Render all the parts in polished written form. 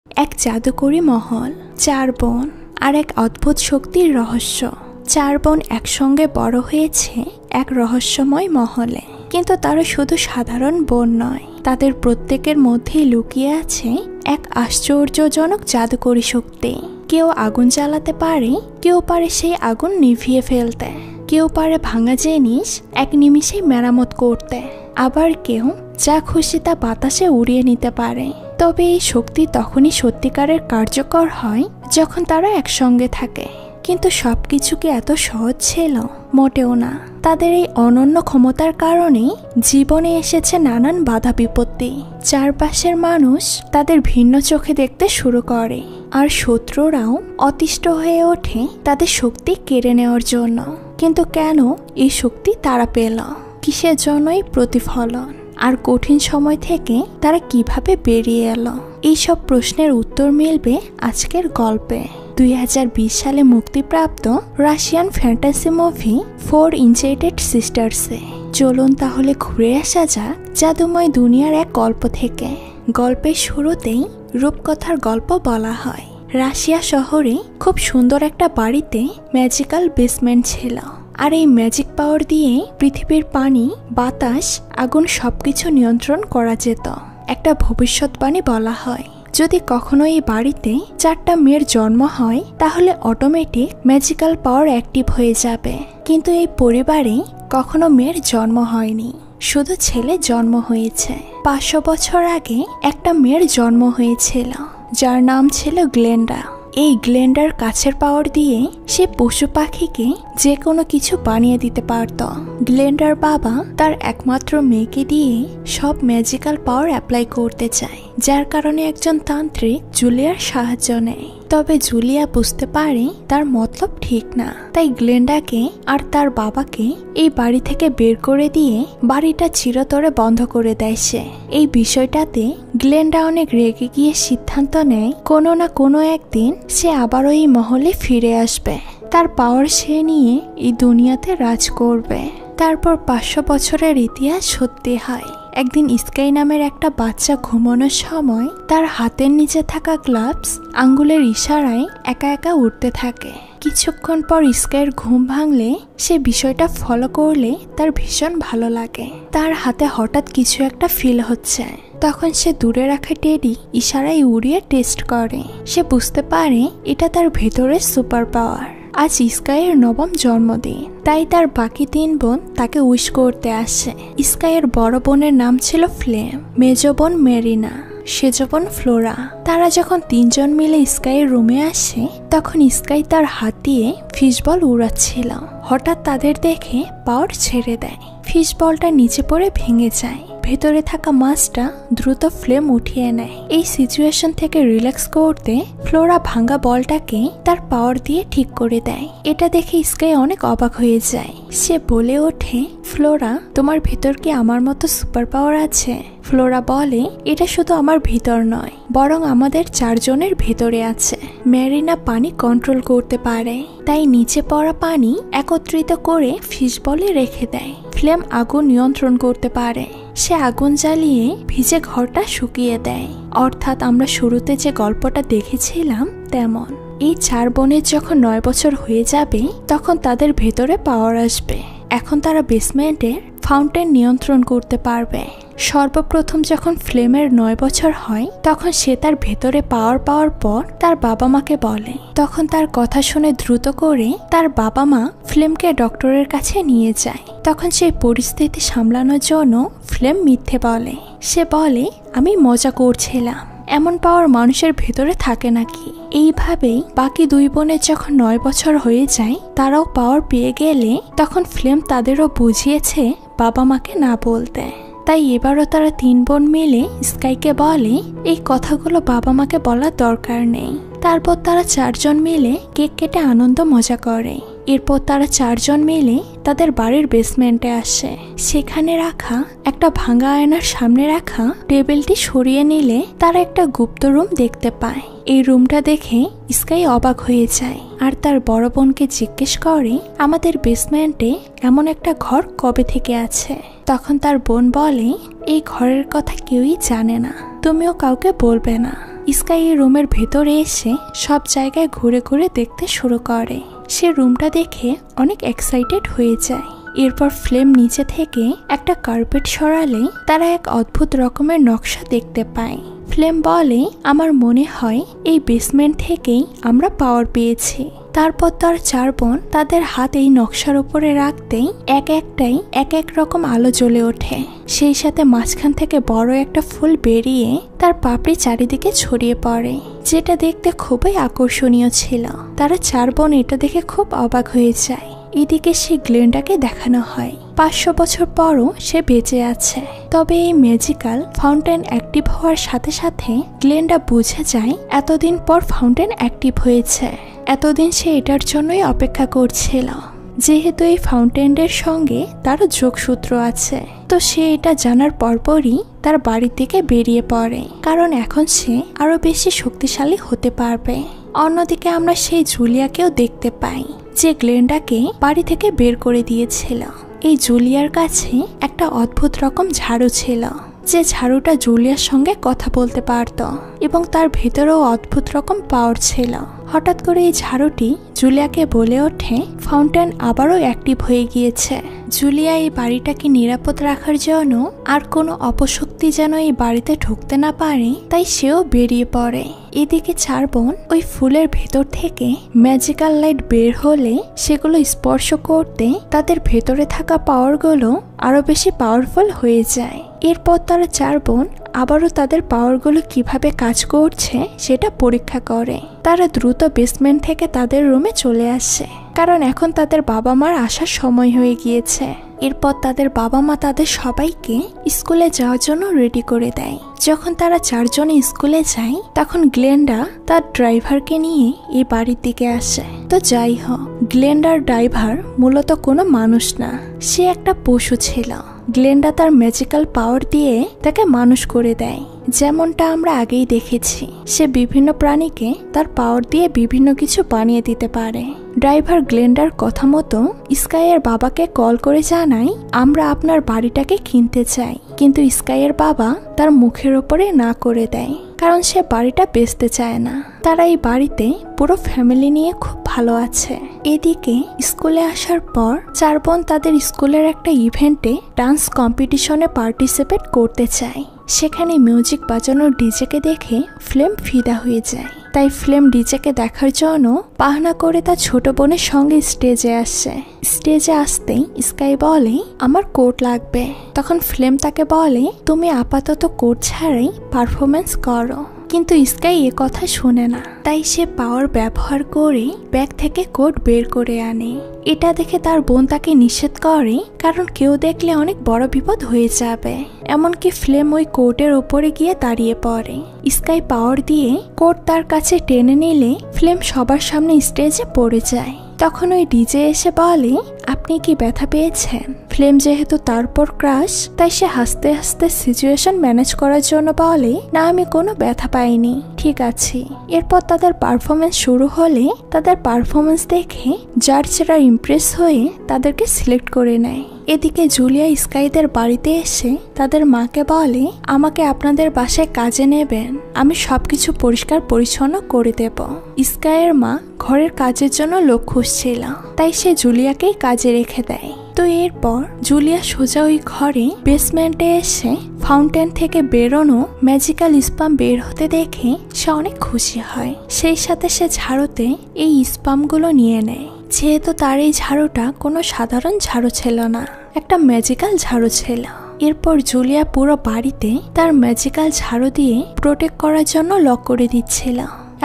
এক জাদুকরী মহল, 4 বোন আর এক অদ্ভুত শক্তির রহস্য। 4 বোন একসঙ্গে বড় হয়েছে এক রহস্যময় মহলে, কিন্তু তারা শুধু সাধারণ বোন নয়, তাদের প্রত্যেকের মধ্যেই লুকিয়ে আছে এক আশ্চর্যজনক জাদুকরী শক্তি। কেউ আগুন জ্বালাতে পারে, কেউ পারে সেই আগুন নিভিয়ে ফেলতে, কেউ পারে ভাঙা জিনিস এক নিমিষেই মেরামত করতে, আবার কেউ যা খুশি তা বাতাসে উড়িয়ে নিতে পারে। তবে এই শক্তি তখনই সত্যিকারের কার্যকর হয় যখন তারা একসঙ্গে থাকে। কিন্তু সবকিছু কি এত সহজ ছিল? মোটেও না। তাদের এই অনন্য ক্ষমতার কারণেই জীবনে এসেছে নানান বাধা বিপত্তি। চারপাশের মানুষ তাদের ভিন্ন চোখে দেখতে শুরু করে, আর শত্রুরাও অতিষ্ঠ হয়ে ওঠে তাদের শক্তি কেড়ে নেওয়ার জন্য। কিন্তু কেন এই শক্তি তারা পেল? কিসের জন্যই প্রতিফলন? আর কঠিন সময় থেকে তারা কিভাবে বেরিয়ে এলো? এইসব প্রশ্নের উত্তর মিলবে আজকের গল্পে। 2020 সালে মুক্তিপ্রাপ্ত রাশিয়ান ফ্যান্টাসি মুভি 4 ইনচেটেড সিস্টার্সে। চলুন তাহলে ঘুরে আসা যাক জাদুময় দুনিয়ার এক গল্প থেকে। গল্পের শুরুতেই রূপকথার গল্প বলা হয়। রাশিয়া শহরে খুব সুন্দর একটা বাড়িতে ম্যাজিক্যাল বেসমেন্ট ছিল, আর এই ম্যাজিক পাওয়ার দিয়ে পৃথিবীর পানি, বাতাস, আগুন সবকিছু নিয়ন্ত্রণ করা যেত। একটা ভবিষ্যৎবাণী বলা হয়, যদি কখনো এই বাড়িতে 4টা মেয়ের জন্ম হয় তাহলে অটোমেটিক ম্যাজিক্যাল পাওয়ার অ্যাক্টিভ হয়ে যাবে। কিন্তু এই পরিবারে কখনো মেয়ের জন্ম হয়নি, শুধু ছেলে জন্ম হয়েছে। 500 বছর আগে একটা মেয়ের জন্ম হয়েছিল, যার নাম ছিল গ্লেন্ডা। এই গ্লেন্ডার কাছের পাওয়ার দিয়ে সে পশু পাখিকে যে কোনো কিছু বানিয়ে দিতে পারত। গ্লেন্ডার বাবা তার একমাত্র মেয়েকে দিয়ে সব ম্যাজিক্যাল পাওয়ার অ্যাপ্লাই করতে চায়, যার কারণে একজন তান্ত্রিক জুলিয়ার সাহায্য নেয়। তবে জুলিয়া বুঝতে পারে তার মতলব ঠিক না, তাই গ্লেন্ডাকে আর তার বাবাকে এই বাড়ি থেকে বের করে দিয়ে বাড়িটা চিরতরে বন্ধ করে দেয় সে। এই বিষয়টাতে গ্লেন্ডা অনেক রেগে গিয়ে সিদ্ধান্ত নেয় কোনো না কোনো একদিন সে আবারও এই মহলে ফিরে আসবে, তার পাওয়ার সে নিয়ে এই দুনিয়াতে রাজ করবে। তারপর 500 বছরের ইতিহাস সত্যি হয়। একদিন স্কাই নামের একটা বাচ্চা ঘুমানোর সময় তার হাতের নিচে থাকা গ্লাভস আঙ্গুলের ইশারায় একা একা উঠতে থাকে। কিছুক্ষণ পর স্কাইয়ের ঘুম ভাঙলে সে বিষয়টা ফলো করলে তার ভীষণ ভালো লাগে। তার হাতে হঠাৎ কিছু একটা ফিল হচ্ছে। তখন সে দূরে রাখা টেডি ইশারায় উড়িয়ে টেস্ট করে। সে বুঝতে পারে এটা তার ভেতরের সুপার পাওয়ার। আজ স্কাইয়ের 9ম জন্মদিন, তাই তার বাকি 3 বোন তাকে উইশ করতে আসে। স্কাইয়ের বড় বোনের নাম ছিল ফ্লেম, মেজ বোন মেরিনা, সেজ বোন ফ্লোরা। তারা যখন 3 জন মিলে স্কাইয়ের রুমে আসে তখন স্কাই তার হাত দিয়ে ফিশবল উড়াচ্ছিল। হঠাৎ তাদের দেখে পাওয়ার ছেড়ে দেয়। ফিশবলটা নিচে পড়ে ভেঙে যায়। ভেতরে থাকা মাছটা দ্রুত ফ্লেম উঠিয়ে নেয়। এই সিচুয়েশন থেকে রিল্যাক্স করতে ফ্লোরা ভাঙা বলটাকে তার পাওয়ার দিয়ে ঠিক করে দেয়। এটা দেখে স্কাই অনেক অবাক হয়ে যায়। সে বলে ওঠে, ফ্লোরা, তোমার ভেতর কি আমার মতো সুপার পাওয়ার আছে? ফ্লোরা বলে, এটা শুধু আমার ভিতর নয়, বরং আমাদের 4 জনের ভেতরে আছে। মেরিনা পানি কন্ট্রোল করতে পারে, তাই নিচে পড়া পানি একত্রিত করে ফিশবলে রেখে দেয়। ফ্লেম আগুন নিয়ন্ত্রণ করতে পারে, সে আগুন জ্বালিয়ে ভিজে ঘরটা শুকিয়ে দেয়। অর্থাৎ আমরা শুরুতে যে গল্পটা দেখেছিলাম তেমন। এই 4 বোনের যখন 9 বছর হয়ে যাবে তখন তাদের ভেতরে পাওয়ার আসবে। এখন তারা বেসমেন্টের ফাউন্টেন নিয়ন্ত্রণ করতে পারবে। সর্বপ্রথম যখন ফ্লেমের 9 বছর হয় তখন সে তার ভেতরে পাওয়ার পাওয়ার পর তার বাবা মাকে বলে। তখন তার কথা শুনে দ্রুত করে তার বাবা মা ফ্লেমকে ডক্টরের কাছে নিয়ে যায়। তখন সেই পরিস্থিতি সামলানোর জন্য ফ্লেম মিথ্যে বলে। সে বলে, আমি মজা করছিলাম, এমন পাওয়ার মানুষের ভেতরে থাকে নাকি? এইভাবেই বাকি 2 বোনের যখন 9 বছর হয়ে যায় তারাও পাওয়ার পেয়ে গেলে তখন ফ্লেম তাদেরও বুঝিয়েছে বাবা মাকে না বলতে। তাই এবারও তারা 3 বোন মিলে স্কাইকে বলে এই কথাগুলো বাবা মাকে বলার দরকার নেই। তারপর তারা 4 জন মিলে কেক কেটে আনন্দ মজা করে। এরপর তারা 4 জন মিলে তাদের বাড়ির বেসমেন্টে আসে। সেখানে রাখা একটা ভাঙা আয়নার সামনে রাখা টেবিলটি সরিয়ে নিলে তারা একটা গুপ্ত রুম দেখতে পায়। এই রুমটা দেখে স্কাই অবাক হয়ে যায় আর তার বড় বোনকে জিজ্ঞেস করে, আমাদের বেসমেন্টে এমন একটা ঘর কবে থেকে আছে? তখন তার বোন বলে, এই ঘরের কথা কেউই জানে না, তুমিও কাউকে বলবে না। স্কাই এই রুমের ভেতরে এসে সব জায়গায় ঘুরে ঘুরে দেখতে শুরু করে। সে রুমটা দেখে অনেক এক্সাইটেড হয়ে যায়। এরপর ফ্লেম নিচে থেকে একটা কার্পেট সরালে তারা এক অদ্ভুত রকমের নকশা দেখতে পায়। ফ্লেম বলে, আমার মনে হয় এই বেসমেন্ট থেকেই আমরা পাওয়ার পেয়েছি। তারপর তার 4 বোন তাদের হাত এই নকশার উপরে রাখতেই এক এক রকম আলো জ্বলে ওঠে। সেই সাথে মাঝখান থেকে বড় একটা ফুল বেরিয়ে তার পাপড়ি চারিদিকে ছড়িয়ে পড়ে, যেটা দেখতে খুবই আকর্ষণীয় ছিল। তারা 4 বোন এটা দেখে খুব অবাক হয়ে যায়। এদিকে সে গ্লেন্ডাকে দেখানো হয় 500 বছর পরও সে বেঁচে আছে। তবে এই ম্যাজিক্যাল ফাউন্টেন অ্যাক্টিভ হওয়ার সাথে সাথে গ্লেন্ডা বুঝে যায় এতদিন পর ফাউন্টেন অ্যাক্টিভ হয়েছে। এতদিন সে এটার জন্যই অপেক্ষা করছিল, যেহেতু এই ফাউন্টেনের সঙ্গে তার যোগসূত্র আছে। তো সে এটা জানার পরপরই তার বাড়ি থেকে বেরিয়ে পড়ে, কারণ এখন সে আরো বেশি শক্তিশালী হতে পারবে। অন্যদিকে আমরা সেই জুলিয়াকেও দেখতে পাই, যে গ্লেন্ডাকে বাড়ি থেকে বের করে দিয়েছিল। এই জুলিয়ার কাছে একটা অদ্ভুত রকম ঝাড়ু ছিল, যে ঝাড়ুটা জুলিয়ার সঙ্গে কথা বলতে পারত এবং তার ভেতরেও অদ্ভুত রকম পাওয়ার ছিল। হঠাৎ করে এই ঝাড়ুটি জুলিয়াকে বলে ওঠে ফাউন্টেন আবারও অ্যাক্টিভ হয়ে গিয়েছে। জুলিয়া এই বাড়িটাকে নিরাপদ রাখার জন্য আর কোনো অপশক্তি যেন এই বাড়িতে ঢুকতে না পারে, তাই সেও বেরিয়ে পড়ে। এদিকে 4 বোন ওই ফুলের ভেতর থেকে ম্যাজিক্যাল লাইট বের হলে সেগুলো স্পর্শ করতে তাদের ভেতরে থাকা পাওয়ারগুলো আরো বেশি পাওয়ারফুল হয়ে যায়। এরপর তারা 4 বোন আবারও তাদের পাওয়ারগুলো কিভাবে কাজ করছে সেটা পরীক্ষা করে। তারা দ্রুত বেসমেন্ট থেকে তাদের রুমে চলে আসে, কারণ এখন তাদের বাবা মার আসার সময় হয়ে গিয়েছে। এরপর তাদের বাবা মা তাদের সবাইকে স্কুলে যাওয়ার জন্য রেডি করে দেয়। যখন তারা 4 জনে স্কুলে যায়, তখন গ্লেন্ডা তার ড্রাইভারকে নিয়ে এই বাড়ির দিকে আসে। তো যাই হোক, গ্লেন্ডার ড্রাইভার মূলত কোনো মানুষ না, সে একটা পশু ছিল। গ্লেন্ডা তার ম্যাজিক্যাল পাওয়ার দিয়ে তাকে মানুষ করে দেয়। যেমনটা আমরা আগেই দেখেছি, সে বিভিন্ন প্রাণীকে তার পাওয়ার দিয়ে বিভিন্ন কিছু বানিয়ে দিতে পারে। ড্রাইভার গ্লেন্ডার কথা মতো স্কাইয়ের বাবাকে কল করে জানায়, আমরা আপনার বাড়িটাকে কিনতে চাই। কিন্তু স্কাইয়ের বাবা তার মুখের ওপরে না করে দেয়, কারণ সে বাড়িটা বেচতে চায় না। তারা এই বাড়িতে পুরো ফ্যামিলি নিয়ে খুব ভালো আছে। এদিকে স্কুলে আসার পর 4 বোন তাদের স্কুলের একটা ইভেন্টে ডান্স কম্পিটিশনে পার্টিসিপেট করতে চায়। সেখানে মিউজিক বাজানোর ডিজেকে দেখে ফ্লেম ফিদা হয়ে যায়। তাই ফ্লেম ডিজেকে দেখার জন্য বাহানা করে তার ছোট বোনের সঙ্গে স্টেজে আসে। স্টেজে আসতেই স্কাই বলে, আমার কোট লাগবে। তখন ফ্লেম তাকে বলে, তুমি আপাতত কোট ছাড়াই পারফরমেন্স করো। কিন্তু স্কাই এ কথা শোনে না, তাই সে পাওয়ার ব্যবহার করে ব্যাগ থেকে কোট বের করে আনে। এটা দেখে তার বোন তাকে নিষেধ করে, কারণ কেউ দেখলে অনেক বড় বিপদ হয়ে যাবে। এমনকি ফ্লেম ওই কোটের উপরে গিয়ে দাঁড়িয়ে পড়ে। স্কাই পাওয়ার দিয়ে কোট তার কাছে টেনে নিলে ফ্লেম সবার সামনে স্টেজে পড়ে যায়। তখন ওই ডিজে এসে বলে, আপনি কি ব্যথা পেয়েছেন? ফ্লেম যেহেতু তারপর ক্রাশ, তাই সে হাসতে হাসতে সিচুয়েশন ম্যানেজ করার জন্য বলে, না আমি কোনো ব্যথা পাইনি, ঠিক আছে। এরপর তাদের পারফরমেন্স শুরু হলে তাদের পারফরমেন্স দেখে জাজরা ইমপ্রেস হয়ে তাদেরকে সিলেক্ট করে নেয়। এদিকে জুলিয়া স্কাইদের বাড়িতে এসে তাদের মাকে বলে, আমাকে আপনাদের বাসায় কাজে নেবেন, আমি সবকিছু পরিষ্কার পরিচ্ছন্ন করে দেব। স্কাইয়ের মা ঘরের কাজের জন্য লোক খুঁজছিল, তাই সে জুলিয়াকেই কাজে রেখে দেয়। তো এরপর জুলিয়া সোজা ওই ঘরে বেসমেন্টে এসে ফাউন্টেন থেকে বেরোনো ম্যাজিক্যাল স্পাম বের হতে দেখে সে অনেক খুশি হয়। সেই সাথে সে ঝাড়ুতে এই স্পামগুলো নিয়ে নেয়। যেহেতু তার এই ঝাড়ুটা কোনো সাধারণ ঝাড়ু ছিল না, একটা ম্যাজিক্যাল ঝাড়ু ছিল। এরপর জুলিয়া পুরো বাড়িতে তার ম্যাজিক্যাল ঝাড়ু দিয়ে প্রোটেক্ট করার জন্য লক করে দিচ্ছিল।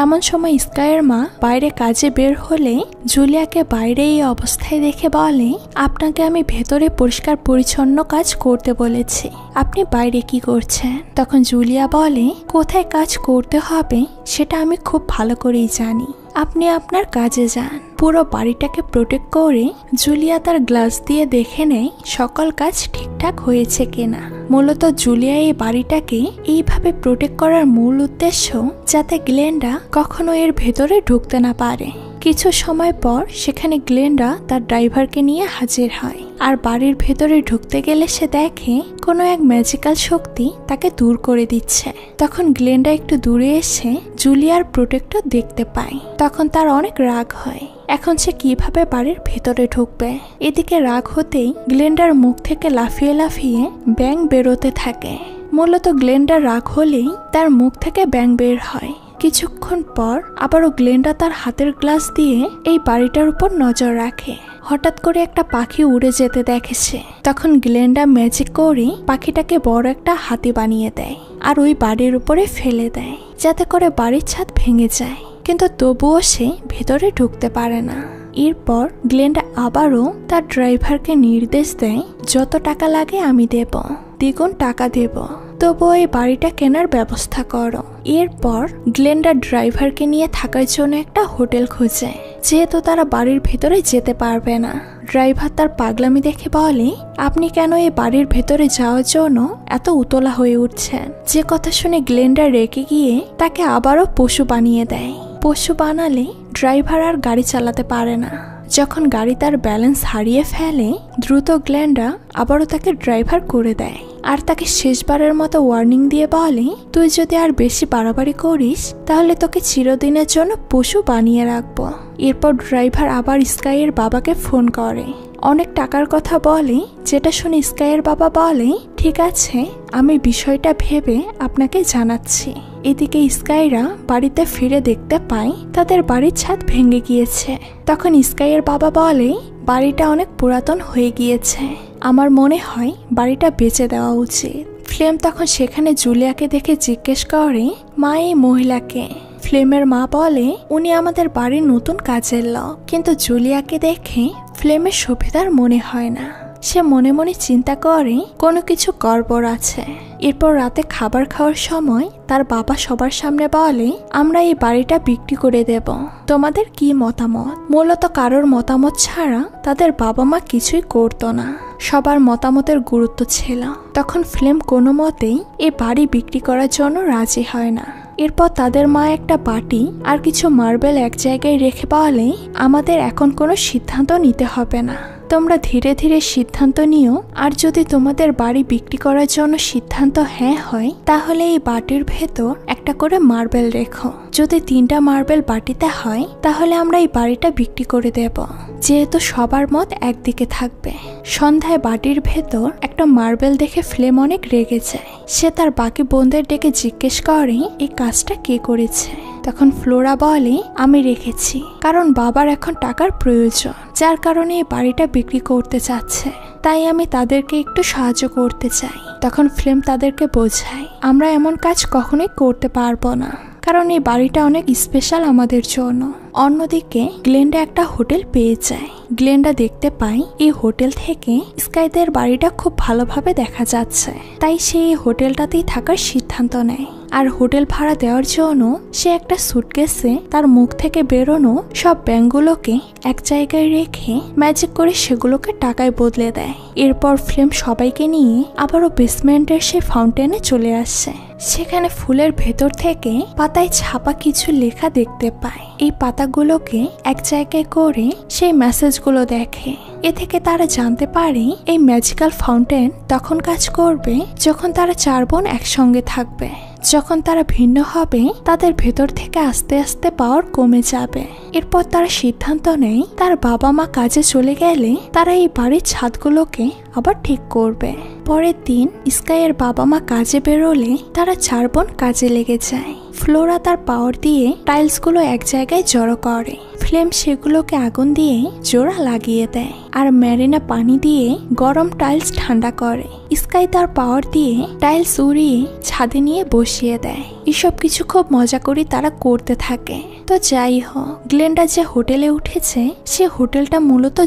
এমন সময় স্কাইয়ের মা বাইরে কাজে বের হলে জুলিয়াকে বাইরে এই অবস্থায় দেখে বলে, আপনাকে আমি ভেতরে পরিষ্কার পরিচ্ছন্ন কাজ করতে বলেছি, আপনি বাইরে কি করছেন? তখন জুলিয়া বলে, কোথায় কাজ করতে হবে সেটা আমি খুব ভালো করেই জানি, আপনি আপনার কাজে যান। পুরো বাড়িটাকে প্রোটেক্ট করে জুলিয়া তার গ্লাস দিয়ে দেখে নেয় সকল কাজ ঠিকঠাক হয়েছে কিনা। মূলত জুলিয়া এই বাড়িটাকে এইভাবে প্রোটেক্ট করার মূল উদ্দেশ্য যাতে গ্লেন্ডা কখনো এর ভেতরে ঢুকতে না পারে। কিছু সময় পর সেখানে গ্লেন্ডা তার ড্রাইভারকে নিয়ে হাজির হয় আর বাড়ির ভেতরে ঢুকতে গেলে সে দেখে কোনো এক ম্যাজিক্যাল শক্তি তাকে দূর করে দিচ্ছে। তখন গ্লেন্ডা একটু দূরে এসে জুলিয়ার প্রোটেক্টর দেখতে পায়। তখন তার অনেক রাগ হয়, এখন সে কিভাবে বাড়ির ভেতরে ঢুকবে। এদিকে রাগ হতেই গ্লেন্ডার মুখ থেকে লাফিয়ে লাফিয়ে ব্যাঙ বেরোতে থাকে। মূলত গ্লেন্ডার রাগ হলেই তার মুখ থেকে ব্যাঙ বের হয়। কিছুক্ষণ পর আবারও গ্লেন্ডা তার হাতের গ্লাস দিয়ে এই বাড়িটার উপর নজর রাখে। হঠাৎ করে একটা পাখি উড়ে যেতে দেখেছে। তখন গ্লেন্ডা ম্যাজিক করে পাখিটাকে বড় একটা হাতি বানিয়ে দেয় আর ওই বাড়ির উপরে ফেলে দেয়, যাতে করে বাড়ির ছাদ ভেঙে যায়। কিন্তু তবুও সে ভেতরে ঢুকতে পারে না। এরপর গ্লেন্ডা আবারও তার ড্রাইভারকে নির্দেশ দেয়, যত টাকা লাগে আমি দেব, দ্বিগুণ টাকা দেব, তবুও এই বাড়িটা কেনার ব্যবস্থা করো। এরপর গ্লেন্ডা ড্রাইভারকে নিয়ে থাকার জন্য একটা হোটেল খোঁজে, যেহেতু তারা বাড়ির ভেতরে যেতে পারবে না। ড্রাইভার তার পাগলামি দেখে বলে, আপনি কেন এই বাড়ির ভেতরে যাওয়ার জন্য এত উতলা হয়ে উঠছেন। যে কথা শুনে গ্লেন্ডা রেগে গিয়ে তাকে আবারও পশু বানিয়ে দেয়। পশু বানালে ড্রাইভার আর গাড়ি চালাতে পারে না। যখন গাড়ি তার ব্যালেন্স হারিয়ে ফেলে, দ্রুত গ্লেন্ডা আবারও তাকে ড্রাইভার করে দেয় আর তাকে শেষবারের মতো ওয়ার্নিং দিয়ে বলে, তুই যদি আর বেশি বাড়াবাড়ি করিস তাহলে তোকে চিরদিনের জন্য পশু বানিয়ে রাখবো। এরপর ড্রাইভার আবার স্কাইয়ের বাবাকে ফোন করে, অনেক টাকার কথা বলে, যেটা শুনে স্কাইয়ের বাবা বলে, ঠিক আছে, আমি বিষয়টা ভেবে আপনাকে জানাচ্ছি। এদিকে স্কাইরা বাড়িতে ফিরে দেখতে পায় তাদের বাড়ির ছাদ ভেঙে গিয়েছে। তখন স্কাইয়ের বাবা বলে, বাড়িটা অনেক পুরাতন হয়ে গিয়েছে, আমার মনে হয় বাড়িটা বেচে দেওয়া উচিত। ফ্লেম তখন সেখানে জুলিয়াকে দেখে জিজ্ঞেস করে, মা এই মহিলাকে? ফ্লেমের মা বলে, উনি আমাদের বাড়ির নতুন কাজের লোক। কিন্তু জুলিয়াকে দেখে ফ্লেমের সুবিধার মনে হয় না। সে মনে মনে চিন্তা করে কোনো কিছু গড়বড় আছে। এরপর রাতে খাবার খাওয়ার সময় তার বাবা সবার সামনে বলে, আমরা এই বাড়িটা বিক্রি করে দেব, তোমাদের কি মতামত? মূলত কারোর মতামত ছাড়া তাদের বাবা মা কিছুই করতো না, সবার মতামতের গুরুত্ব ছিল। তখন ফ্লেম কোনো মতেই এই বাড়ি বিক্রি করার জন্য রাজি হয় না। এরপর তাদের মা একটা বাটি আর কিছু মার্বেল এক জায়গায় রেখে বলে, আমাদের এখন কোনো সিদ্ধান্ত নিতে হবে না, তোমরা ধীরে ধীরে সিদ্ধান্ত নিও। আর যদি তোমাদের বাড়ি বিক্রি করার জন্য সিদ্ধান্ত হ্যাঁ হয়, তাহলে এই বাটির ভেতর একটা করে মার্বেল রেখো। যদি 3টা মার্বেল বাটিতে হয়, তাহলে আমরা এই বাড়িটা বিক্রি করে দেব, যেহেতু সবার মত একদিকে থাকবে। সন্ধ্যায় বাটির ভেতর একটা মার্বেল দেখে ফ্লেম অনেক রেগে যায়। সে তার বাকি বোনদের ডেকে জিজ্ঞেস করে, এই কাজটা কে করেছে? তখন ফ্লোরা বলে, আমি রেখেছি, কারণ বাবার এখন টাকার প্রয়োজন, যার কারণে এই বাড়িটা বিক্রি করতে চাচ্ছে, তাই আমি তাদেরকে একটু সাহায্য করতে চাই। তখন ফ্লেম তাদেরকে বোঝায়, আমরা এমন কাজ কখনোই করতে পারবো না, কারণ এই বাড়িটা অনেক স্পেশাল আমাদের জন্য। অন্যদিকে গ্লেন্ডা একটা হোটেল পেয়ে যায়। গ্লেন্ডা দেখতে পায় এই হোটেল থেকে স্কাইদের বাড়িটা খুব ভালোভাবে দেখা যাচ্ছে, তাই সে এই হোটেলটাতেই থাকার সিদ্ধান্ত নেয়। আর হোটেল ভাড়া দেওয়ার জন্য সে একটা সুটকেসে তার মুখ থেকে বেরোনো সব ব্যাঙগুলোকে এক জায়গায় রেখে ম্যাজিক করে সেগুলোকে টাকায় বদলে দেয়। এরপর ফ্লেম সবাইকে নিয়ে আবারও বেসমেন্টের সেই ফাউন্টেনে চলে আসছে। সেখানে ফুলের ভেতর থেকে পাতায় ছাপা কিছু লেখা দেখতে পায়। এই পাতাগুলোকে এক জায়গায় করে সেই মেসেজগুলো দেখে। এ থেকে তারা জানতে পারে এই ম্যাজিক্যাল ফাউন্টেন তখন কাজ করবে যখন তারা 4 বোন একসঙ্গে থাকবে। যখন তারা ভিন্ন হবে, তাদের ভেতর থেকে আস্তে আস্তে পাওয়ার কমে যাবে। এরপর তারা সিদ্ধান্ত নেয় তার বাবা মা কাজে চলে গেলে তারা এই বাড়ির ছাদগুলোকে আবার ঠিক করবে। পরের দিন স্কাইয়ের বাবা মা কাজে বেরোলে তারা 4 বোন কাজে লেগে যায়। ফ্লোরা তার পাওয়ার দিয়ে টাইলসগুলো এক জায়গায় জড়ো করে। ফ্লেম সেগুলোকে আগুন দিয়ে জোড়া লাগিয়ে দেয়, আর ম্যারিনা পানি দিয়ে গরম টাইলস ঠান্ডা করে। স্কাই তার পাওয়ার দিয়ে টাইলস উড়িয়ে ছাদে নিয়ে বসিয়ে দেয়। এসব কিছু খুব মজা করে তারা করতে থাকে। তো যাই হোক, গ্লেন্ডা যে হোটেলে উঠেছে সে হোটেলটা মূলত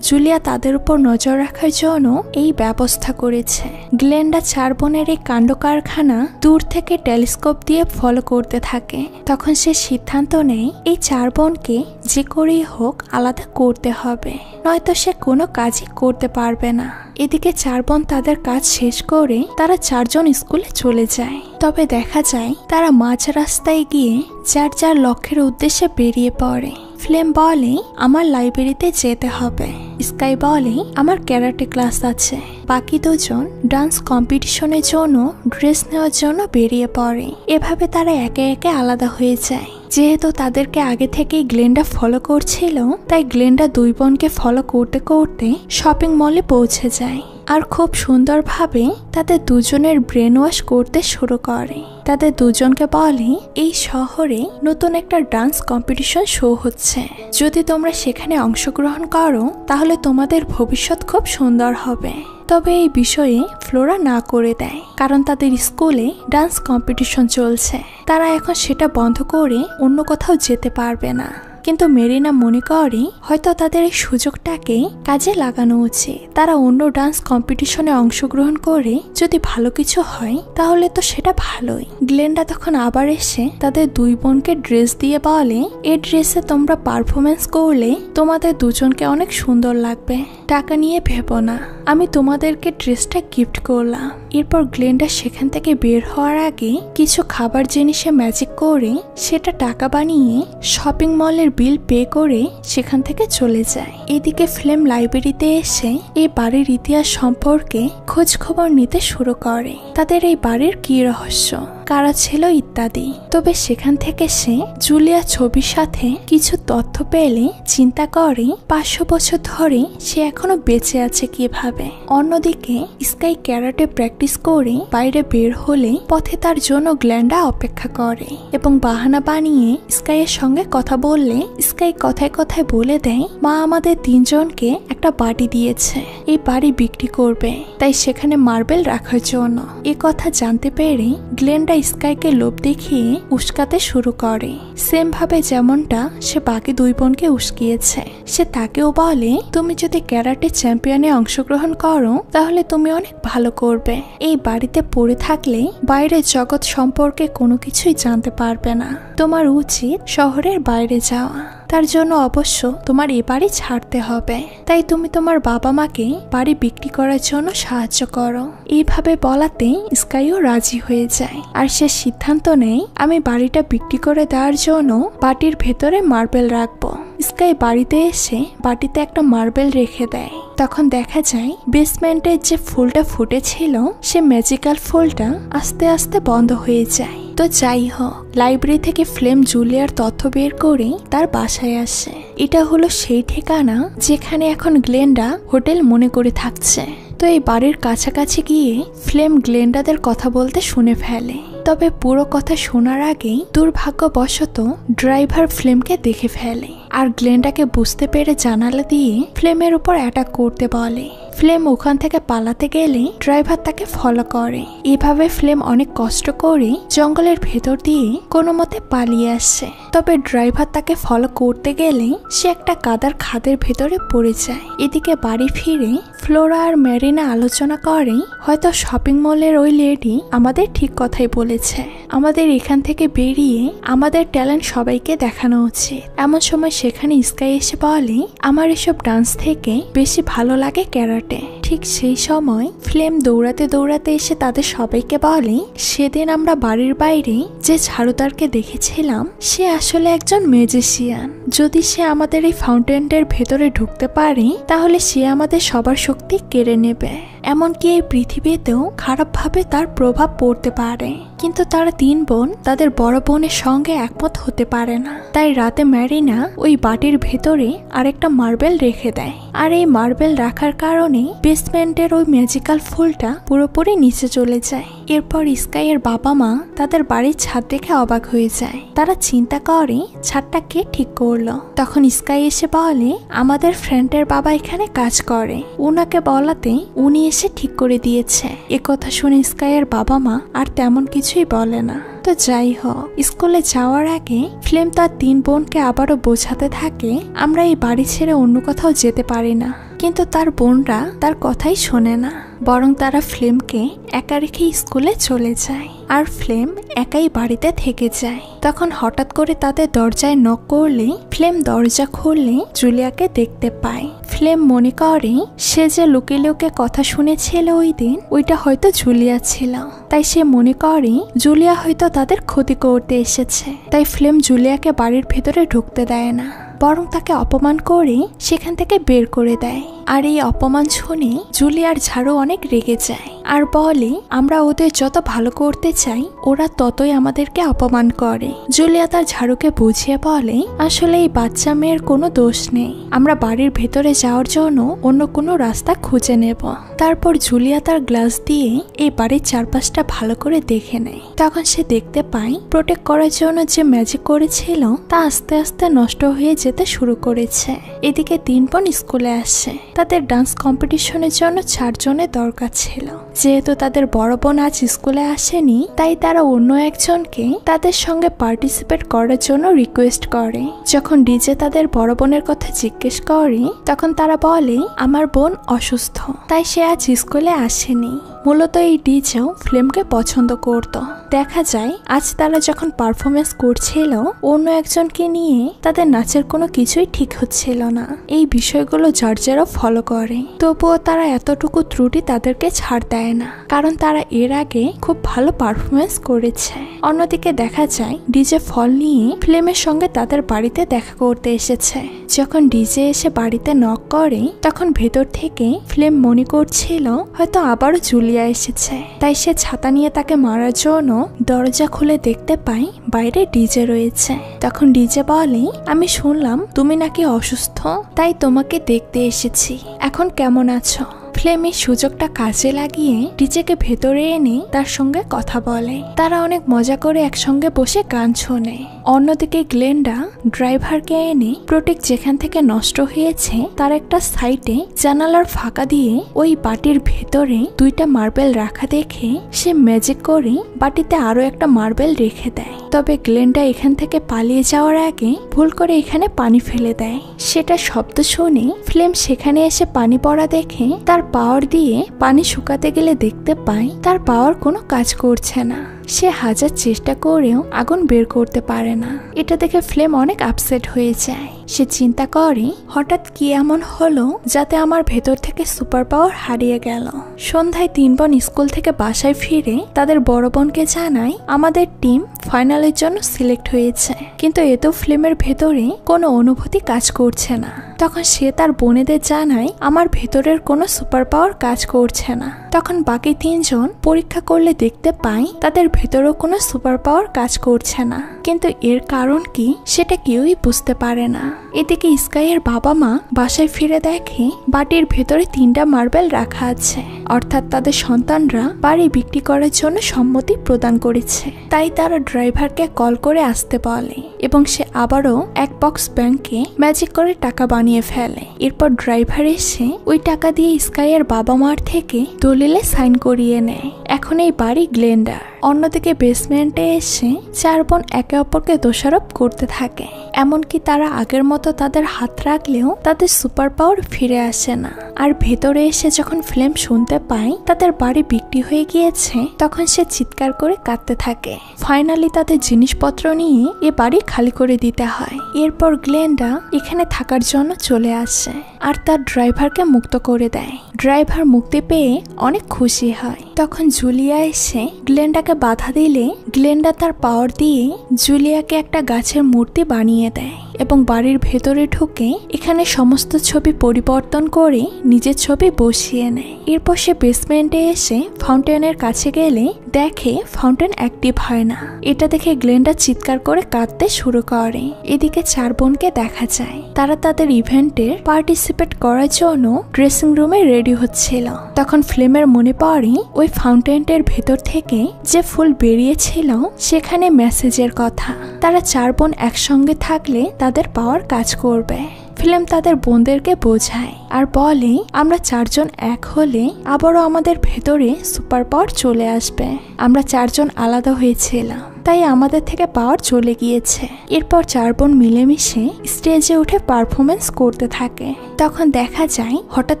জুলিয়া তাদের উপর নজর রাখার জন্য এই ব্যবস্থা করেছে। গ্লেন্ডা 4 বোনের এই কাণ্ড কারখানা দূর থেকে টেলিস্কোপ দিয়ে ফলো করতে থাকে। তখন সে সিদ্ধান্ত নেয় এই 4 বোনকে যে করেই হোক আলাদা করতে হবে, নয়তো সে কোনো কাজই করতে পারবে না। এদিকে 4 বোন তাদের কাজ শেষ করে তারা 4 জন স্কুলে চলে যায়। তবে দেখা যায় তারা মাঝ রাস্তায় গিয়ে যার যার লক্ষ্যের উদ্দেশ্যে বেরিয়ে পড়ে। ফ্লেম বলে আমার লাইব্রেরিতে যেতে হবে। স্কাই বলে আমার ক্যারাটে ক্লাস আছে। বাকি দুজন ডান্স কম্পিটিশনের জন্য ড্রেস নেওয়ার জন্য বেরিয়ে পড়ে। এভাবে তারা একে একে আলাদা হয়ে যায়। যেহেতু তাদেরকে আগে থেকেই গ্লেন্ডা ফলো করছিল, তাই গ্লেন্ডা দুই বোনকে ফলো করতে করতে শপিং মলে পৌঁছে যায় আর খুব সুন্দরভাবে তাদের দুজনের ব্রেন ওয়াশ করতে শুরু করে। তাদের দুজনকে বলে এই শহরে নতুন একটা ডান্স কম্পিটিশন শো হচ্ছে, যদি তোমরা সেখানে অংশগ্রহণ করো তাহলে তোমাদের ভবিষ্যৎ খুব সুন্দর হবে। তবে এই বিষয়ে ফ্লোরা না করে দেয়, কারণ তাদের স্কুলে ডান্স কম্পিটিশন চলছে। তারা এখন সেটা বন্ধ করে অন্য কোথাও যেতে পারবে না। কিন্তু মেরিনা মনে করে হয়তো তাদের এই সুযোগটাকে কাজে লাগানো উচিত। তারা অন্য ডান্স কম্পিটিশনে অংশগ্রহণ করে যদি ভালো কিছু হয় তাহলে তো সেটা ভালোই। গ্লেন্ডা তখন আবার এসে তাদের দুই বোনকে ড্রেস দিয়ে বলে এই ড্রেসে তোমরা পারফরমেন্স করলে তোমাদের দুজনকে অনেক সুন্দর লাগবে। টাকা নিয়ে ভেবো না, আমি তোমাদেরকে ড্রেসটা গিফট করলাম। এরপর গ্লেন্ডা সেখান থেকে বের হওয়ার আগে কিছু খাবার জিনিসে ম্যাজিক করে সেটা টাকা বানিয়ে শপিং মলের বিল পে করে সেখান থেকে চলে যায়। এদিকে ফ্লেম লাইব্রেরিতে এসে এই বাড়ির ইতিহাস সম্পর্কে খোঁজ খবর নিতে শুরু করে। তাদের এই বাড়ির কি রহস্য, কারা ছিল ইত্যাদি। তবে সেখান থেকে সে জুলিয়া ছবির সাথে কিছু তথ্য পেলে চিন্তা করে 500 বছর ধরে সে এখনো বেঁচে আছে কিভাবে। অন্যদিকে স্কাই ক্যারাটে প্র্যাকটিস করে বাইরে বের হলে পথে তার জন্য গ্ল্যান্ডা অপেক্ষা করে এবং বাহানা বানিয়ে স্কাইয়ের সঙ্গে কথা বললে স্কাই কথায় কথায় বলে দেয় মা আমাদের তিনজনকে একটা বাড়ি দিয়েছে, এই বাড়ি বিক্রি করবে, তাই সেখানে মার্বেল রাখার জন্য। এ কথা জানতে পেরে গ্লেন্ডা স্কাইকে লোভ দেখিয়ে উস্কাতে শুরু করে, সেম ভাবে যেমনটা সে বাকি দুই বোনকে উস্কিয়েছে। সে তাকেও বলে তুমি যদি ক্যারাটে চ্যাম্পিয়নে অংশগ্রহণ করো তাহলে তুমি অনেক ভালো করবে। এই বাড়িতে পড়ে থাকলে বাইরের জগৎ সম্পর্কে কোনো কিছুই জানতে পারবে না। তোমার উচিত শহরের বাইরে যাওয়া, তার জন্য অবশ্য তোমার এ বাড়ি ছাড়তে হবে। তাই তুমি তোমার বাবা মাকে বাড়ি বিক্রি করার জন্য সাহায্য করো। এইভাবে বলাতে স্কাইও রাজি হয়ে যায় আর সে সিদ্ধান্ত নেয় আমি বাড়িটা বিক্রি করে দেওয়ার জন্য বাটির ভেতরে মার্বেল রাখবো। স্কাই বাড়িতে এসে বাটিতে একটা মার্বেল রেখে দেয়। তখন দেখা যায় বেসমেন্টের যে ফুলটা ফুটেছিল সে ম্যাজিক্যাল ফুলটা আস্তে আস্তে বন্ধ হয়ে যায়। তো যাই হোক, লাইব্রেরি থেকে ফ্লেম জুলিয়ার তথ্য বের করে তার বাসায় আসে। এটা হলো সেই ঠিকানা যেখানে এখন গ্লেন্ডা হোটেল মনে করে থাকছে। তো এই বাড়ির কাছাকাছি গিয়ে ফ্লেম গ্লেন্ডাদের কথা বলতে শুনে ফেলে। তবে পুরো কথা শোনার আগেই দুর্ভাগ্যবশত ড্রাইভার ফ্লেমকে দেখে ফেলে আর গ্লেন্ডাকে বুঝতে পেরে জানালা দিয়ে ফ্লেমের উপর অ্যাটাক করতে বলে। ফ্লেম ওখান থেকে পালাতে গেলে ড্রাইভার তাকে ফলো করে। এভাবে ফ্লেম অনেক কষ্ট করে জঙ্গলের ভেতর দিয়ে কোনো মতে পালিয়ে আসছে। তবে ড্রাইভার তাকে ফলো করতে গেলে সে একটা কাদার খাদের ভেতরে পড়ে যায়। এদিকে বাড়ি ফিরে ফ্লোরা আর মেরিনা আলোচনা করে হয়তো শপিং মলের ওই লেডি আমাদের ঠিক কথাই বলেছে, আমাদের এখান থেকে বেরিয়ে আমাদের ট্যালেন্ট সবাইকে দেখানো উচিত। এমন সময় সেখানে স্কাই এসে বলে আমার এসব ডান্স থেকে বেশি ভালো লাগে ক্যারাটে। ঠিক সেই সময় ফ্লেম দৌড়াতে দৌড়াতে এসে তাদের সবাইকে বলে সেদিন আমরা বাড়ির বাইরে যে ঝাড়ুদারকে দেখেছিলাম সে আসলে একজন ম্যাজিশিয়ান। যদি সে আমাদের এই ফাউন্টেনের ভেতরে ঢুকতে পারে তাহলে সে আমাদের সবার শক্তি কেড়ে নেবে, এমনকি এই পৃথিবীতেও খারাপভাবে তার প্রভাব পড়তে পারে। কিন্তু তারা তিন বোন তাদের বড় বোনের সঙ্গে একমত হতে পারে না। তাই রাতে মেরিনা ওই বাটির ভেতরে আরেকটা মার্বেল রেখে দেয় আর এই মার্বেল রাখার কারণে বেসমেন্টের ওই ম্যাজিক্যাল ফুলটা পুরোপুরি নিচে চলে যায়। এরপর স্কাইয়ের বাবা মা তাদের বাড়ির ছাদ দেখে অবাক হয়ে যায়। তারা চিন্তা করে ছাদটা কে ঠিক করলো। তখন স্কাই এসে বলে আমাদের ফ্রেন্ডের বাবা এখানে কাজ করে, উনাকে বলাতে উনি এসে ঠিক করে দিয়েছে। একথা শুনে স্কাইয়ের বাবা মা আর তেমন কিছুই বলে না। তো যাই হোক, স্কুলে যাওয়ার আগে ফ্লেম তার তিন বোনকে আবারও বোঝাতে থাকে আমরা এই বাড়ি ছেড়ে অন্য কোথাও যেতে পারি না। কিন্তু তার বোনরা তার কথাই শোনে না, বরং তারা ফ্লেমকে একা রেখে স্কুলে চলে যায় আর ফ্লেম একাই বাড়িতে থেকে যায়। তখন হঠাৎ করে তাদের দরজায় নক করলে ফ্লেম দরজা খুললে জুলিয়াকে দেখতে পায়। ফ্লেম মনে করে সে যে লুকে লুকে কথা শুনেছিল ওই দিন ওইটা হয়তো জুলিয়া ছিল। তাই সে মনে করে জুলিয়া হয়তো তাদের ক্ষতি করতে এসেছে। তাই ফ্লেম জুলিয়াকে বাড়ির ভেতরে ঢুকতে দেয় না, বরং তাকে অপমান করে সেখান থেকে বের করে দেয়। আর এই অপমান শুনে জুলিয়ার ঝাড়ু অনেক রেগে যায় আর বলে আমরা ওদের যত ভালো করতে চাই ওরা ততই আমাদেরকে অপমান করে। জুলিয়া তার ঝাড়ুকে বুঝিয়ে বলে আসলে এই বাচ্চা মেয়ের কোনো দোষ নেই, আমরা বাড়ির ভেতরে যাওয়ার জন্য অন্য কোনো রাস্তা খুঁজে নেব। তারপর জুলিয়া তার গ্লাস দিয়ে এই বাড়ির চারপাশটা ভালো করে দেখে নেয়। তখন সে দেখতে পায় প্রোটেক্ট করার জন্য যে ম্যাজিক করেছিল তা আস্তে আস্তে নষ্ট হয়ে যেতে শুরু করেছে। এদিকে 3 বোন স্কুলে আসে। তাদের ডান্স কম্পিটিশনের জন্য 4 জনের দরকার ছিল। যেহেতু তাদের বড় বোন আজ স্কুলে আসেনি তাই তারা অন্য একজনকে তাদের সঙ্গে পার্টিসিপেট করার জন্য রিকোয়েস্ট করে। যখন ডিজে তাদের বড় বোনের কথা জিজ্ঞেস করে তখন তারা বলে আমার বোন অসুস্থ তাই সে আজ স্কুলে আসেনি। মূলত এই ডিজেও ফ্লেমকে পছন্দ করত। দেখা যায় আজ তারা যখন পারফরমেন্স করছিল অন্য একজনকে নিয়ে তাদের নাচের কোনো কিছুই ঠিক হচ্ছিল না। এই বিষয়গুলো যার যারা ফলো করে, তবুও তারা এতটুকু ত্রুটি তাদেরকে ছাড় দেয় না, কারণ তারা এর আগে খুব ভালো পারফরমেন্স করেছে। অন্যদিকে দেখা যায় ডিজে ফল নিয়ে ফ্লেমের সঙ্গে তাদের বাড়িতে দেখা করতে এসেছে। যখন ডিজে এসে বাড়িতে নক করে তখন ভেতর থেকে ফ্লেম মনে করছিল হয়তো আবারও জুলিয়া এসেছে, তাই সে ছাতা নিয়ে তাকে মারার জন্য দরজা খুলে দেখতে পায় বাইরে ডিজে রয়েছে। তখন ডিজে বলে আমি শুনলাম তুমি নাকি অসুস্থ, তাই তোমাকে দেখতে এসেছি, এখন কেমন আছো? ফ্লেম এই সুযোগটা কাজে লাগিয়ে ডিজেকে ভেতরে এনে তার সঙ্গে কথা বলে। তারা অনেক মজা করে একসঙ্গে বসে গান শোনে। অন্যদিকে গ্লেন্ডা ড্রাইভারকে এনে প্রোটেক্ট যেখান থেকে নষ্ট হয়েছে তার একটা সাইডে জানালার ফাঁকা দিয়ে ওই বাটির ভেতরে 2টা মার্বেল রাখা দেখে সে ম্যাজিক করে বাটিতে আরো একটা মার্বেল রেখে দেয়। তবে গ্লেন্ডা এখান থেকে পালিয়ে যাওয়ার আগে ভুল করে এখানে পানি ফেলে দেয়। সেটা শব্দ শুনে ফ্লেম সেখানে এসে পানি পড়া দেখে তার পাওয়ার দিয়ে পানি শুকাতে গেলে দেখতে পায় তার পাওয়ার কোনো কাজ করছে না। সে হাজার চেষ্টা করেও আগুন বের করতে পারে না। এটা দেখে ফ্লেম অনেক আপসেট হয়ে যায়। সে চিন্তা করে হঠাৎ কি এমন হলো যাতে আমার ভেতর থেকে সুপার পাওয়ার হারিয়ে গেল। সন্ধ্যায় 3 বোন স্কুল থেকে বাসায় ফিরে তাদের বড় বোনকে জানায় আমাদের টিম ফাইনালের জন্য সিলেক্ট হয়েছে, কিন্তু এত ফ্লেমের ভেতরে কোনো অনুভূতি কাজ করছে না। তখন সে তার বোনেদের জানায় আমার ভেতরের কোনো সুপার পাওয়ার কাজ করছে না। তখন বাকি 3 জন পরীক্ষা করলে দেখতে পায় তাদের ভেতরেও কোনো সুপার পাওয়ার কাজ করছে না, কিন্তু এর কারণ কি সেটা কেউই বুঝতে পারে না। এদিকে স্কাইয়ের বাবা মা বাসায় ফিরে দেখে বাটির ভেতরে 3টা মার্বেল রাখা আছে, অর্থাৎ তাদের সন্তানরা বাড়ি বিক্রি করার জন্য সম্মতি প্রদান করেছে। তাই তারা ড্রাইভারকে কল করে আসতে বলে এবং সে আবারও এক বক্স ব্যাংকে ম্যাজিক করে টাকা বানিয়ে ফেলে। এরপর ড্রাইভার এসে ওই টাকা দিয়ে স্কাইয়ের বাবা মার থেকে দলিলে সাইন করিয়ে নেয়। এখন এই বাড়ি গ্লেন্ডার। অন্যদিকে বেসমেন্টে এসে 4 বোন একে অপরকে দোষারোপ করতে থাকে। এমনকি তারা আগের মতো তাদের হাত রাখলেও তাদের সুপার পাওয়ার ফিরে আসে না। আর ভেতরে এসে যখন ফ্লেম শুনতে পায় তাদের বাড়ি বিক্রি হয়ে গিয়েছে তখন সে চিৎকার করে কাঁদতে থাকে। ফাইনালি তাদের জিনিসপত্র নিয়ে এ বাড়ি খালি করে দিতে হয়। এরপর গ্লেন্ডা এখানে থাকার জন্য চলে আসে আর তার ড্রাইভারকে মুক্ত করে দেয়। ড্রাইভার মুক্তি পেয়ে অনেক খুশি হয়। তখন জুলিয়া এসে গ্লেন্ডাকে বাধা দিলে গ্লেন্ডা তার পাওয়ার দিয়ে জুলিয়াকে একটা গাছের মূর্তি বানিয়ে দেয় এবং বাড়ির ভেতরে ঢুকে এখানে সমস্ত ছবি পরিবর্তন করে নিজের ছবি বসিয়ে নেয়। এরপর সে বেসমেন্টে এসে ফাউন্টেনের কাছে গেলে দেখে ফাউন্টেন অ্যাক্টিভ হয় না। এটা দেখে গ্লেন্ডা চিৎকার করে কাঁদতে শুরু করে। এদিকে 4 বোনকে দেখা যায় তারা তাদের ইভেন্টের পার্টিসিপেট করার জন্য ড্রেসিং রুমে রেডি হচ্ছিল। তখন ফ্লেমের মনে পড়ে ওই ফাউন্টেনের ভেতর থেকে যে ফুল বেরিয়েছিল সেখানে মেসেজের কথা। তারা 4 বোন একসঙ্গে থাকলে তাদের পাওয়ার কাজ করবে। ফিল্ম তাদের বোনদেরকে বোঝায় আর বলে আমরা 4 জন এক হলে আবারও আমাদের ভেতরে সুপার পাওয়ার চলে আসবে। আমরা 4 জন আলাদা হয়েছিলাম তাই আমাদের থেকে পাওয়ার চলে গিয়েছে। এরপর 4 বোন মিলেমিশে স্টেজে উঠে পারফরমেন্স করতে থাকে। তখন দেখা যায় হঠাৎ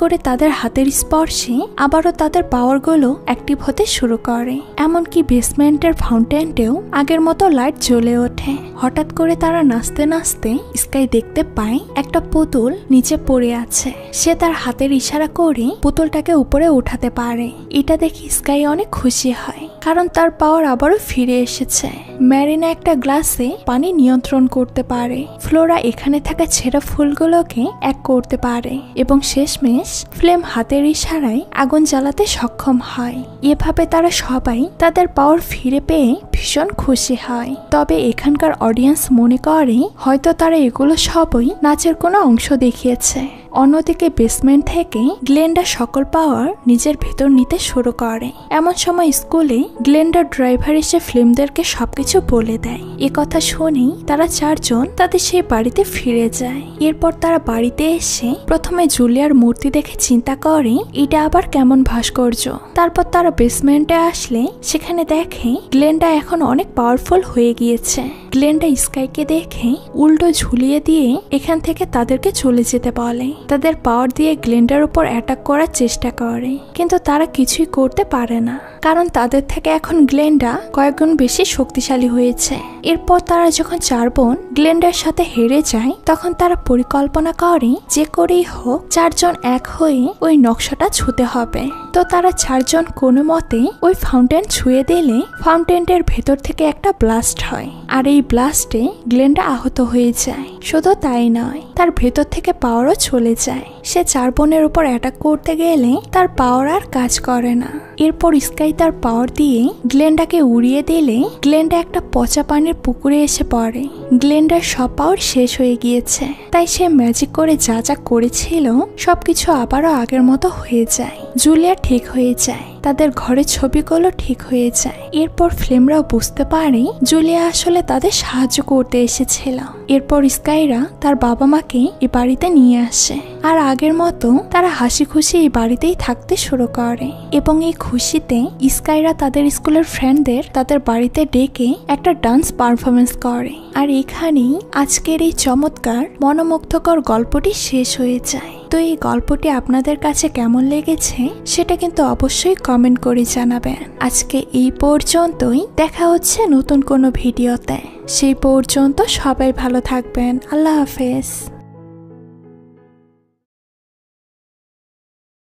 করে তাদের হাতের স্পর্শে আবারও তাদের পাওয়ারগুলো অ্যাক্টিভ হতে শুরু করে। এমনকি বেসমেন্টের ফাউন্টেনটেও আগের মতো লাইট জ্বলে ওঠে। হঠাৎ করে তারা নাচতে নাচতে স্কাই দেখতে পায় একটা পুতুল নিচে পড়ে আছে। সে তার হাতের ইশারা করে পুতুলটাকে উপরে উঠাতে পারে। এটা দেখে স্কাই অনেক খুশি হয় কারণ তার পাওয়ার আবারও ফিরে এসেছে। ম্যারিনা একটা গ্লাসে পানি নিয়ন্ত্রণ করতে পারে, ফ্লোরা এখানে থাকা ছেঁড়া ফুলগুলোকে এক করতে পারে এবং শেষমেশ ফ্লেম হাতের ইশারায় আগুন জ্বালাতে সক্ষম হয়। এভাবে তারা সবাই তাদের পাওয়ার ফিরে পেয়ে ভীষণ খুশি হয়। তবে এখানকার অডিয়েন্স মনে করে হয়তো তারা এগুলো সবই নাচের কোনো অংশ দেখিয়েছে। অন্যদিকে বেসমেন্ট থেকে গ্লেন্ডা সকল পাওয়ার নিজের ভেতর নিতে শুরু করে। এমন সময় স্কুলে গ্লেন্ডার ড্রাইভার এসে ফ্লেমদেরকে সবকিছু বলে দেয়। এ কথা শুনেই তারা চারজন তাদের সেই বাড়িতে ফিরে যায়। এরপর তারা বাড়িতে এসে প্রথমে জুলিয়ার মূর্তি দেখে চিন্তা করে এটা আবার কেমন ভাস্কর্য। তারপর তারা বেসমেন্টে আসলে সেখানে দেখে গ্লেন্ডা এখন অনেক পাওয়ারফুল হয়ে গিয়েছে। গ্লেন্ডা স্কাইকে দেখে উল্টো ঝুলিয়ে দিয়ে এখান থেকে তাদেরকে চলে যেতে বলে। তাদের পাওয়ার দিয়ে গ্লেন্ডার উপর অ্যাটাক করার চেষ্টা করে, কিন্তু তারা কিছুই করতে পারে না, কারণ তাদের থেকে এখন গ্লেন্ডা কয়েকগুণ বেশি শক্তিশালী হয়েছে। এরপর তারা যখন চার বোন গ্লেন্ডার সাথে হেরে যায়, তখন তারা পরিকল্পনা করে যে করেই হোক চারজন এক হয়ে ওই নকশাটা ছুঁতে হবে। তো তারা চারজন কোনো মতে ওই ফাউন্টেন ছুঁয়ে দিলে ফাউন্টেনের ভেতর থেকে একটা ব্লাস্ট হয়, আর এই ব্লাস্টে গ্লেন্ডা আহত হয়ে যায়। শুধু তাই নয়, তার ভেতর থেকে পাওয়ারও চলে যায়। সে চার বোনের উপর অ্যাটাক করতে গেলে তার পাওয়ার আর কাজ করে না। এরপর স্কাই তার পাওয়ার দিয়ে গ্লেন্ডাকে উড়িয়ে দিলে গ্লেন্ডা একটা পচা পানির পুকুরে এসে পড়ে। গ্লেন্ডার সব পাওয়ার শেষ হয়ে গিয়েছে, তাই সে ম্যাজিক করে যা যা করেছিল সবকিছু আবারও আগের মতো হয়ে যায়। জুলিয়া ঠিক হয়ে যায়, তাদের ঘরের ছবিগুলো ঠিক হয়ে যায়। এরপর ফ্লেমরাও বুঝতে পারে জুলিয়া আসলে তাদের সাহায্য করতে এসেছিল। এরপর স্কাইরা তার বাবা মাকে এই বাড়িতে নিয়ে আসে, আর আগের মতো তারা হাসি খুশি এই বাড়িতেই থাকতে শুরু করে। এবং এই খুশিতে স্কাইরা তাদের স্কুলের ফ্রেন্ডদের তাদের বাড়িতে ডেকে একটা ডান্স পারফরমেন্স করে। আর এখানেই আজকের এই চমৎকার মনোমুগ্ধকর গল্পটি শেষ হয়ে যায়। তো এই গল্পটি আপনাদের কাছে কেমন লেগেছে সেটা কিন্তু অবশ্যই কমেন্ট করে জানাবেন। আজকে এই পর্যন্তই, দেখা হচ্ছে নতুন কোনো ভিডিওতে। সেই পর্যন্ত সবাই ভালো থাকবেন। আল্লাহ হাফেজ।